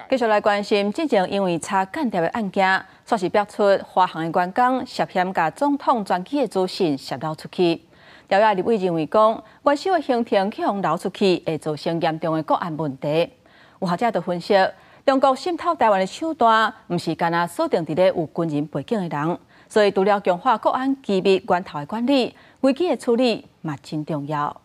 继续来关心，之前因为查间谍的案件，煞是爆出华航的员工涉嫌把总统专机的资讯泄露出去。调查立委认为讲，元首的行程去互流出去，会造成严重的国安问题。有学者就分析，中国渗透台湾的手段，毋是干那锁定伫咧有军人背景的人，所以除了强化国安机密源头的管理，危机的处理嘛真重要。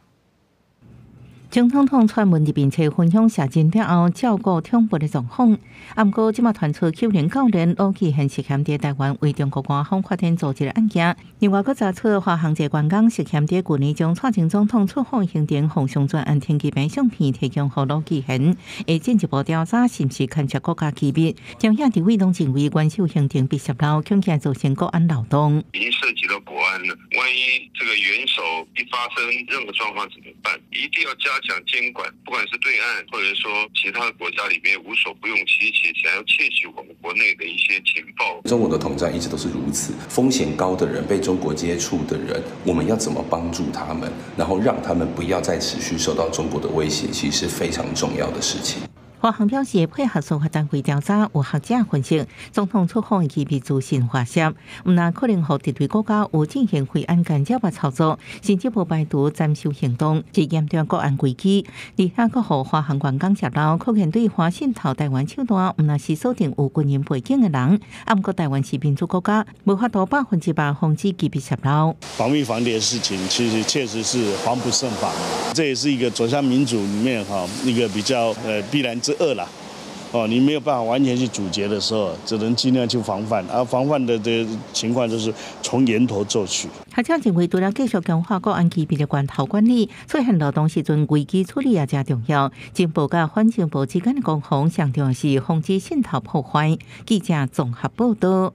总统传闻并且分享社群了后，照顾恐怖的状况。不过，即马传出去年9年陆基现涉嫌在台湾为中国官方法庭组织的案件，另外，佫查出华航籍员工涉嫌在去年将蔡前总统出访行程互相专案天气片相片提供给陆基贤，会进一步调查是毋是牵涉国家机密。中央地位拢认为元首行程被泄露，恐惊造成国安漏洞。已经涉及到国安了，万一这个元首一发生任何状况怎么办？一定要加强监管，不管是对岸或者说其他国家里面无所不用其极，想要窃取我们国内的一些情报。中国的统战一直都是如此，风险高的人、被中国接触的人，我们要怎么帮助他们，然后让他们不要再持续受到中国的威胁，其实是非常重要的事情。华航表示，配合司法单位调查，有学者分析，总统出访的机密资讯外泄，毋但可能和敌对国家有进行灰暗干扰的操作，甚至无排除斩首行动，是严重国安危机。而且，阁互华航员工泄露，可见对华渗透台湾手段，毋但是锁定有军人背景的人，不过台湾是民主国家，无法度100%防止机密泄露。防密防谍的事情，其实确实是防不胜防，这也是一个走向民主里面一个比较必然之恶啦。你没有办法完全去阻截的时候，只能尽量去防范，而防范的情况就是从源头做起。学者认为，除了继续强化国安机密的源头管理，出现漏洞时阵危机处理也真重要。政府甲反政府之间的攻防，上重要是防止渗透破坏。记者综合报道。